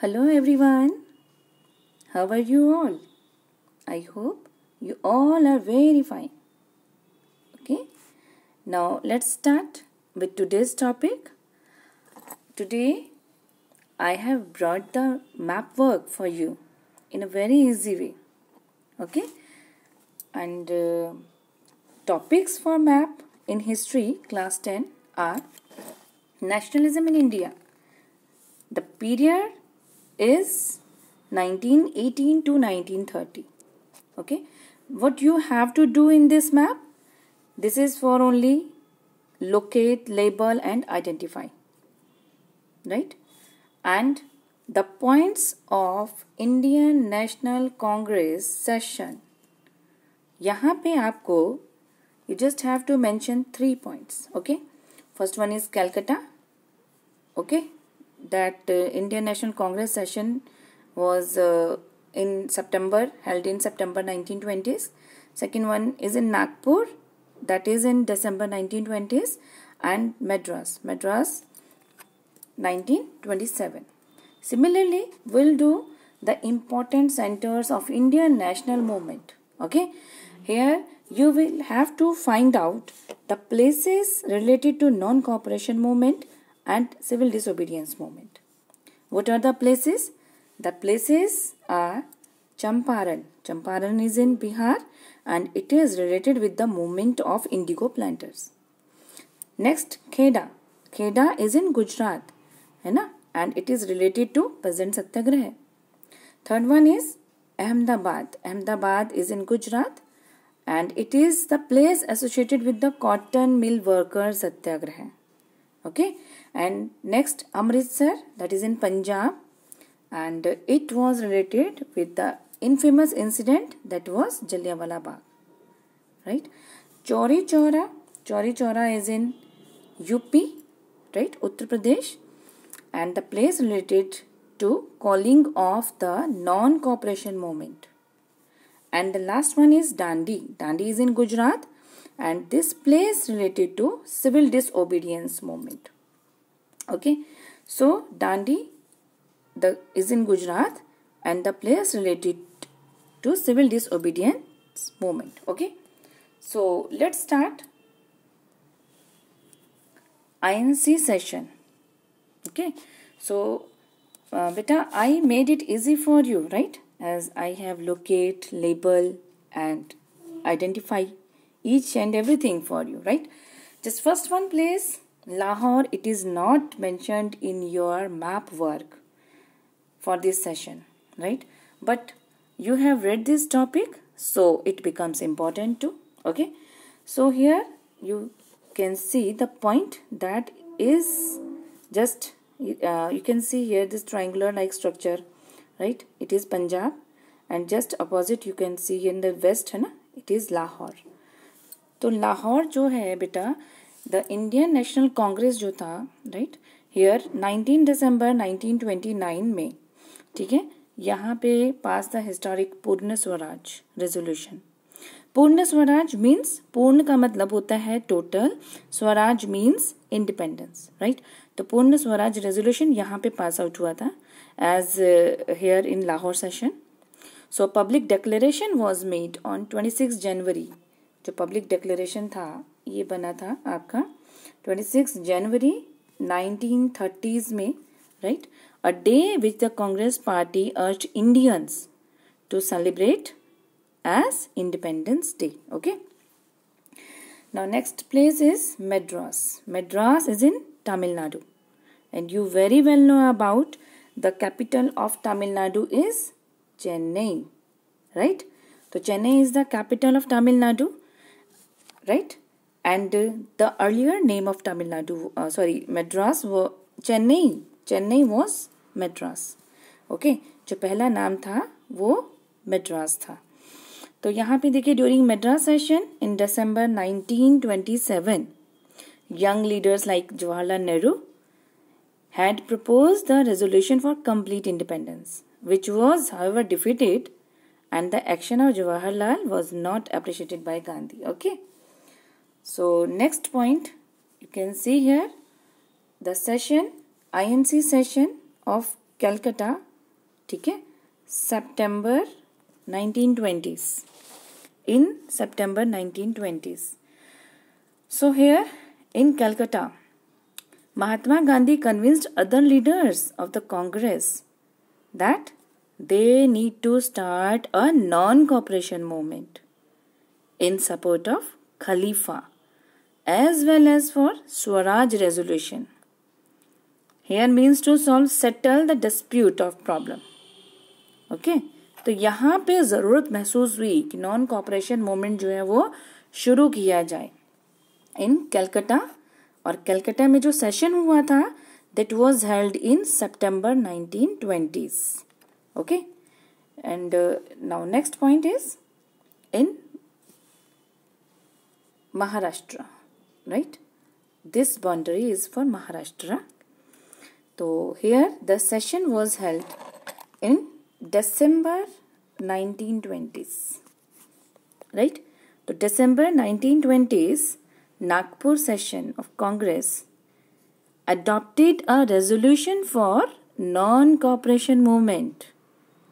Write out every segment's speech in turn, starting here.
Hello everyone, how are you all? I hope you all are very fine. Okay, now let's start with today's topic. Today I have brought the map work for you in a very easy way. Okay, and topics for map in history class 10 are nationalism in India. The period is 1918 to 1930. Okay, what you have to do in this map, this is for only locate, label and identify, right? And the points of Indian National Congress session, यहाँ पे आपको you just have to mention 3 points. Okay, first one is Calcutta. Okay, that Indian National Congress session was in September, held in September 1920s. Second one is in Nagpur, that is in December 1920s, and Madras 1927. Similarly, we'll do the important centers of Indian national movement. Okay, here you will have to find out the places related to non-cooperation movement and civil disobedience movement. What are the places? The places are Champaran. Champaran is in Bihar and it is related with the movement of indigo planters. Next, Kheda. Kheda is in Gujarat, है ना? And it is related to peasant satyagraha. Third one is Ahmedabad. Ahmedabad is in Gujarat and it is the place associated with the cotton mill worker satyagraha. Okay, and next Amritsar, that is in Punjab, and it was related with the infamous incident that was Jallianwala Bagh, right? Chauri Chaura is in UP, right, Uttar Pradesh, and the place related to calling of the non-cooperation movement. And the last one is Dandi. Dandi is in Gujarat and this place related to civil disobedience movement. Okay, so Dandi is in Gujarat and the place related to civil disobedience movement. Okay, so let's start INC session. Okay, so beta, I made it easy for you, right? As I have locate, label and identify each and everything for you, right? Just first one place, Lahore, it is not mentioned in your map work for this session, right? But you have read this topic, so it becomes important too. Okay, so here you can see the point that is just you can see here this triangular like structure, right? It is Punjab and just opposite you can see in the west, है ना, it is Lahore. तो लाहौर जो है बेटा, the Indian national Congress जो था, right, here 19 दिसंबर 1929 में, ठीक है, यहाँ पे पास द हिस्टोरिक पूर्ण स्वराज रेजोल्यूशन. पूर्ण स्वराज मीन्स, पूर्ण का मतलब होता है total, Swaraj means independence, right. तो पूर्ण स्वराज रेजोल्यूशन यहाँ पे पास आउट हुआ था as here in Lahore session. So public declaration was made on 26 January. जो पब्लिक डिक्लेरेशन था ये बना था आपका 26 जनवरी 1930s में, right. A day which the Congress party urged Indians to celebrate as independence day. Okay, now next place is Madras. Madras is in Tamil Nadu and you very well know about the capital of Tamil Nadu is Chennai, right? So Chennai is the capital of Tamil Nadu, right? And the earlier name of Tamil Nadu, Madras was Chennai was Madras. Okay, जो पहला नाम था वो Madras था. तो यहाँ पे देखिए, during Madras session in December 1927, young leaders like Jawaharlal Nehru had proposed the resolution for complete independence, which was however defeated, and the action of Jawaharlal was not appreciated by Gandhi. Okay, so next point you can see here the session, INC session of Calcutta ठीक है, September 1920s, in September 1920s. So here in Calcutta, Mahatma Gandhi convinced other leaders of the Congress that they need to start a non-cooperation movement in support of Khalifa as well as for Swaraj resolution. Here means to settle the dispute of problem. Okay, तो यहाँ पे ज़रूरत महसूस हुई कि non cooperation movement जो है वो शुरू किया जाए इन कलकत्ता, और कलकत्ता में जो सेशन हुआ था that was held in September 1920s. Okay, and now next point is in Maharashtra, right, this boundary is for Maharashtra. तो here the session was held in December 1920s, right? तो December 1920s Nagpur session of Congress adopted a resolution for non-cooperation movement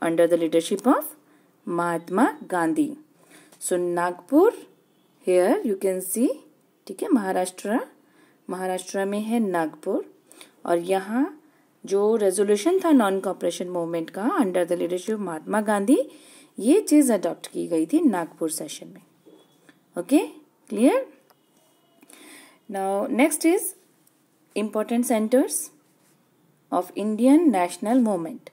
under the leadership of Mahatma Gandhi. So Nagpur, here you can see, ठीक है, महाराष्ट्र में है नागपुर, और यहाँ जो resolution था non cooperation movement का under the leadership of Mahatma Gandhi, ये चीज़ अडॉप्ट की गई थी नागपुर सेशन में. Okay, clear. Now next is important centres of Indian national movement.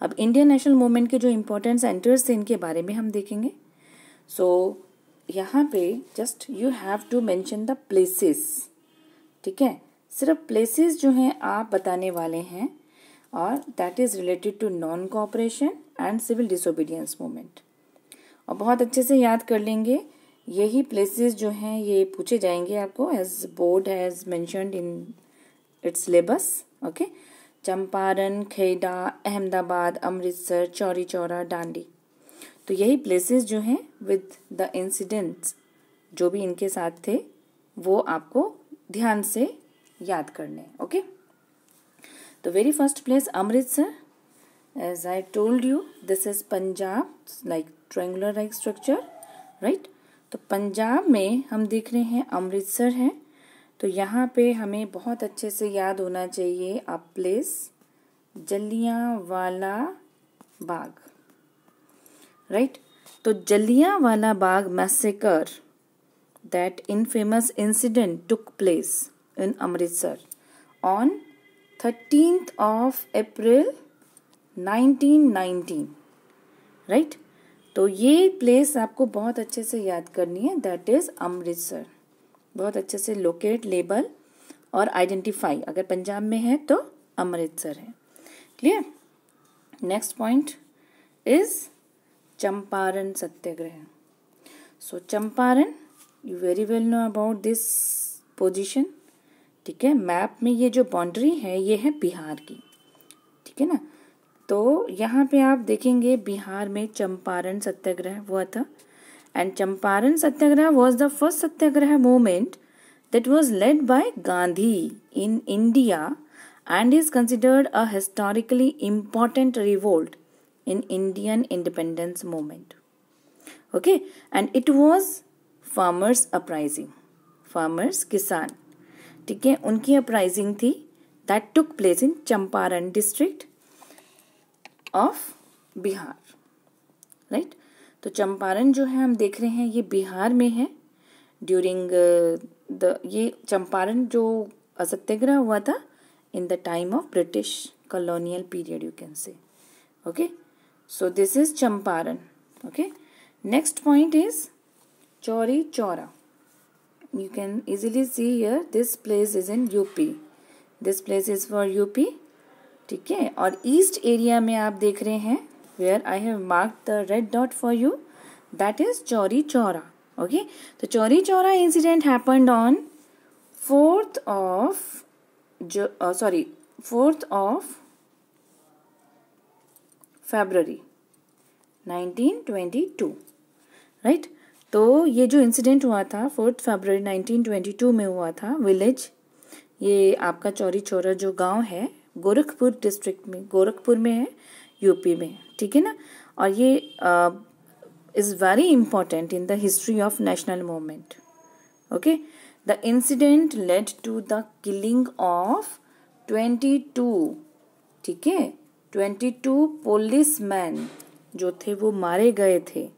अब इंडियन नेशनल मूवमेंट के जो इम्पोर्टेंट सेंटर्स थे इनके बारे में हम देखेंगे. सो यहाँ पे just you have to mention the places, ठीक है, सिर्फ प्लेसेस जो हैं आप बताने वाले हैं, और that is related to non cooperation and civil disobedience movement. और बहुत अच्छे से याद कर लेंगे, यही प्लेसेस जो हैं ये पूछे जाएंगे आपको as board has mentioned in its syllabus. Okay, Champaran, Kheda, Ahmedabad, Amritsar, Chauri Chaura, Dandi. तो यही प्लेसेस जो हैं विद द इंसिडेंट्स जो भी इनके साथ थे वो आपको ध्यान से याद करने. ओके, तो very first place Amritsar. As I told you this is Punjab, like triangular like structure, right. तो पंजाब में हम देख रहे हैं अमृतसर है. तो यहाँ पे हमें बहुत अच्छे से याद होना चाहिए a place Jallianwala Bagh, right. तो Jallianwala Bagh massacre, that infamous incident took place in Amritsar on 13th of April 1919, right? तो ये प्लेस आपको बहुत अच्छे से याद करनी है, दैट इज अमृतसर. बहुत अच्छे से लोकेट, लेबल और आइडेंटिफाई, अगर पंजाब में है तो अमृतसर है. Clear. Next point is Champaran Satyagraha. So Champaran, you very well know about this position, ठीक है. मैप में ये जो बाउंड्री है ये है बिहार की, ठीक है ना. तो यहाँ पे आप देखेंगे बिहार में चंपारण सत्याग्रह हुआ था, and Champaran Satyagraha was the first Satyagraha movement that was led bye Gandhi in India and is considered a historically important revolt in Indian independence movement. Okay, and it was farmers uprising, farmers किसान, ठीक है, उनकी uprising थी that took place in Champaran district of Bihar, right. तो चंपारण जो है हम देख रहे हैं ये बिहार में है. ड्यूरिंग ये चंपारण जो सत्याग्रह हुआ था in the time of British colonial period, you can say. Okay, so this is Champaran. Okay, next point is Chauri Chaura. You can easily see here this place is in UP. This place is for UP, ठीक है. और east area में आप देख रहे हैं where I have marked the red dot for you, that is Chauri Chaura. Okay, तो Chauri Chaura incident happened on 4th of February 1922, right. तो ये जो इंसिडेंट हुआ था 4 फरवरी 1922 में हुआ था. विलेज ये आपका चौरी चौरा जो गांव है गोरखपुर डिस्ट्रिक्ट में, गोरखपुर में है. यूपी में, ठीक है ना। और ये is very important in the history of national movement. Okay, the incident led to the killing of 22, ठीक है, 22 पुलिसमैन जो थे वो मारे गए थे।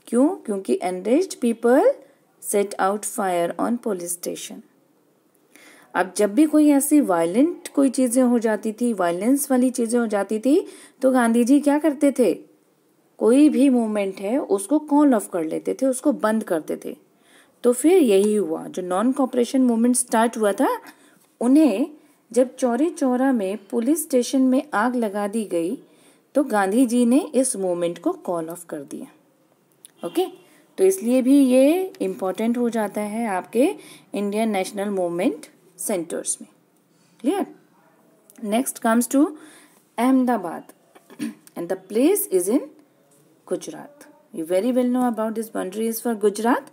क्यों? क्योंकि enraged people set out fire on police station. अब जब भी कोई ऐसी वायलेंट कोई चीज़ें हो जाती थी, वायलेंस वाली चीज़ें हो जाती थी, तो गांधी जी क्या करते थे, कोई भी मूवमेंट है उसको कॉल ऑफ कर लेते थे, उसको बंद करते थे। तो फिर यही हुआ, जो नॉन कॉपरेशन मूवमेंट स्टार्ट हुआ था, उन्हें जब चौरी चौरा में पुलिस स्टेशन में आग लगा दी गई, तो गांधी जी ने इस मूवमेंट को कॉल ऑफ कर दिया। ओके, तो इसलिए भी ये इम्पोर्टेंट हो जाता है आपके इंडियन नेशनल मूवमेंट सेंटर्स में। Clear? Next comes to Ahmedabad and the place is in Gujarat. You very well know about this boundary is for Gujarat.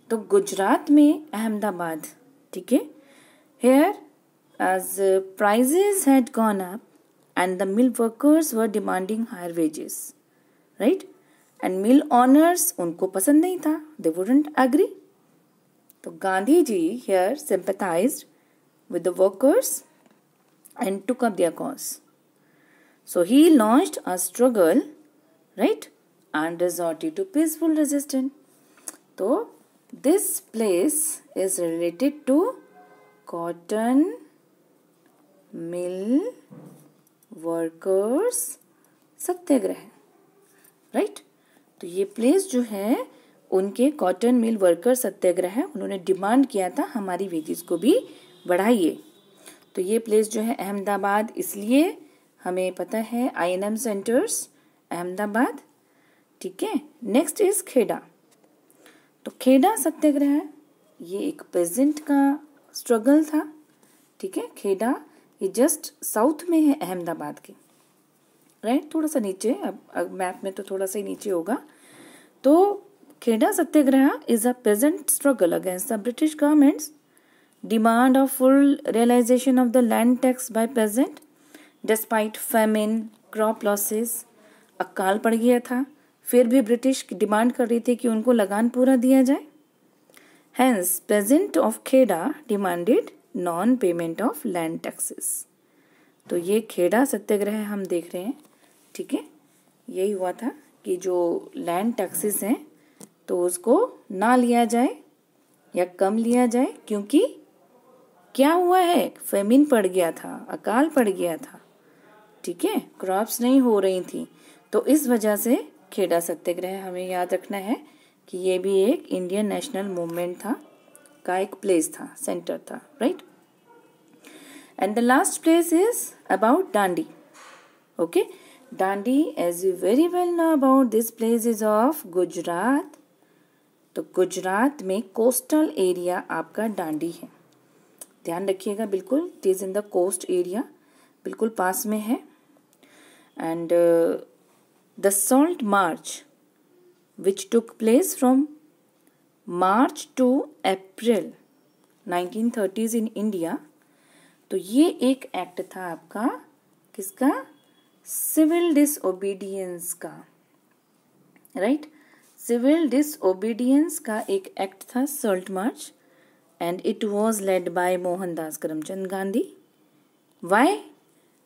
तो गुजरात में अहमदाबाद, ठीक है, here as prices had gone up and the mill workers were demanding higher wages, right? And mill owners उनको पसंद नहीं था, they wouldn't agree. तो गांधी जी here sympathized with the workers and took up their cause. So he launched a struggle, right? And resorted to peaceful resistance. तो this place is related to cotton mill workers Satyagraha, right. तो ये place जो है उनके cotton mill worker सत्याग्रह है, उन्होंने demand किया था हमारी वेजेस को भी बढ़ाइए। तो ये प्लेस जो है अहमदाबाद, इसलिए हमें पता है INM सेंटर्स अहमदाबाद, ठीक है। Next is Kheda. तो खेड़ा सत्याग्रह ये एक पेजेंट का स्ट्रगल था, ठीक है। खेड़ा ये जस्ट साउथ में है अहमदाबाद के, राइट, थोड़ा सा नीचे, अब मैप में तो थोड़ा सा ही नीचे होगा। तो Kheda Satyagraha is a peasant struggle against the British government's demand of full realisation of the land tax by peasant despite famine, crop losses. अकाल पड़ गया था, फिर भी ब्रिटिश डिमांड कर रही थी कि उनको लगान पूरा दिया जाए। Hence peasant of Kheda demanded non payment of land taxes. तो ये खेड़ा सत्याग्रह हम देख रहे हैं, ठीक है। यही हुआ था कि जो लैंड टैक्सेस हैं तो उसको ना लिया जाए या कम लिया जाए, क्योंकि क्या हुआ है, फेमिन पड़ गया था, अकाल पड़ गया था, ठीक है, क्रॉप्स नहीं हो रही थी। तो इस वजह से खेड़ा सत्याग्रह हमें याद रखना है कि ये भी एक इंडियन नेशनल मूवमेंट था, का एक प्लेस था, सेंटर था, right. And the last place is about Dandi. Okay, Dandi as you very well know about this place is of Gujarat. तो गुजरात में कोस्टल एरिया आपका डांडी है, ध्यान रखिएगा, बिल्कुल it is in the coast area, बिल्कुल पास में है। And the salt march which took place from March to April 1930s in India। तो ये एक एक्ट था आपका, किसका, सिविल डिसओबीडियंस का, राइट, सिविल डिसओबीडियंस का एक एक्ट था salt march, and it was led by Mohandas Karamchand Gandhi. Why?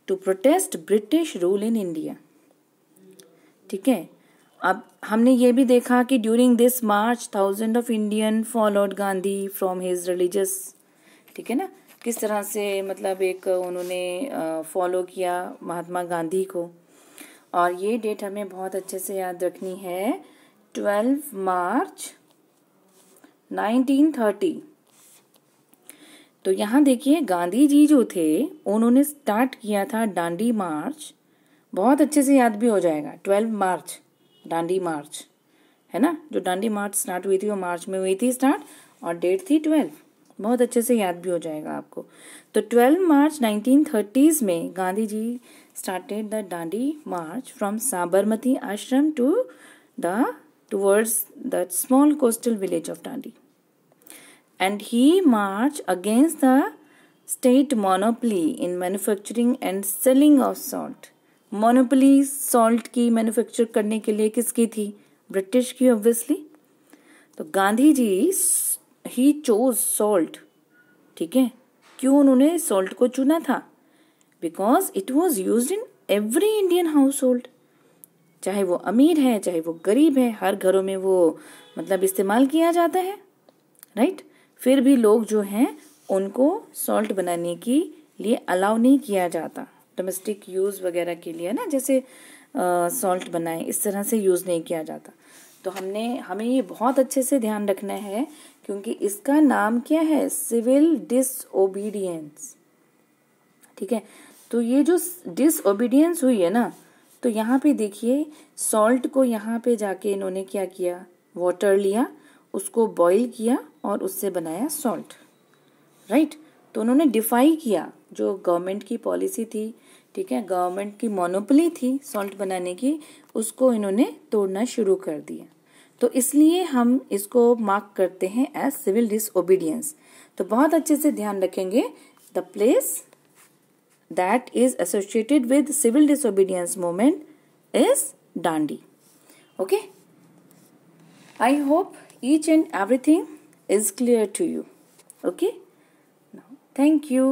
To protest British rule in India, ठीक है। अब हमने ये भी देखा कि during this march thousand of Indian followed Gandhi from his religious, ठीक है ना, किस तरह से मतलब एक उन्होंने फॉलो किया महात्मा गांधी को। और ये डेट हमें बहुत अच्छे से याद रखनी है, 12 मार्च 1930। तो यहाँ देखिए गांधी जी जो थे उन्होंने स्टार्ट किया था डांडी मार्च, बहुत अच्छे से याद भी हो जाएगा, 12 मार्च डांडी मार्च है ना, जो डांडी मार्च स्टार्ट हुई थी वो मार्च में हुई थी स्टार्ट, और डेट थी 12, बहुत अच्छे से याद भी हो जाएगा आपको। तो 12 मार्च 1930s में Gandhi ji started the Dandi march from Sabarmati Ashram towards the small coastal village of Dandi, and he march against the state monopoly in manufacturing and selling of salt. Monopoly salt की मैन्युफैक्चर करने के लिए किसकी थी? ब्रिटिश की ऑब्वियसली। तो Gandhi ji he chose salt, ठीक है। क्यों उन्होंने सॉल्ट को चुना था? Because it was use in every Indian household, चाहे वो अमीर है चाहे वो गरीब है, हर घरों में वो मतलब इस्तेमाल किया जाता है, राइट। फिर भी लोग जो हैं उनको सॉल्ट बनाने के लिए अलाउ नहीं किया जाता, डोमेस्टिक यूज़ वगैरह के लिए ना, जैसे सॉल्ट बनाए इस तरह से यूज़ नहीं किया जाता। तो हमें ये बहुत अच्छे से ध्यान रखना है, क्योंकि इसका नाम क्या है? सिविल डिसओबीडियंस, ठीक है। तो ये जो डिसओबीडियंस हुई है ना, तो यहाँ पे देखिए सॉल्ट को यहाँ पे जाके इन्होंने क्या किया? वाटर लिया, उसको बॉईल किया और उससे बनाया सॉल्ट, राइट। तो उन्होंने डिफाई किया जो गवर्नमेंट की पॉलिसी थी, ठीक है, गवर्नमेंट की मोनोपोली थी सॉल्ट बनाने की, उसको इन्होंने तोड़ना शुरू कर दिया। तो इसलिए हम इसको मार्क करते हैं एज सिविल डिसओबीडियंस। तो बहुत अच्छे से ध्यान रखेंगे, the place that is associated with civil disobedience movement is Dandi. Okay, I hope each and everything is clear to you. Okay, now thank you.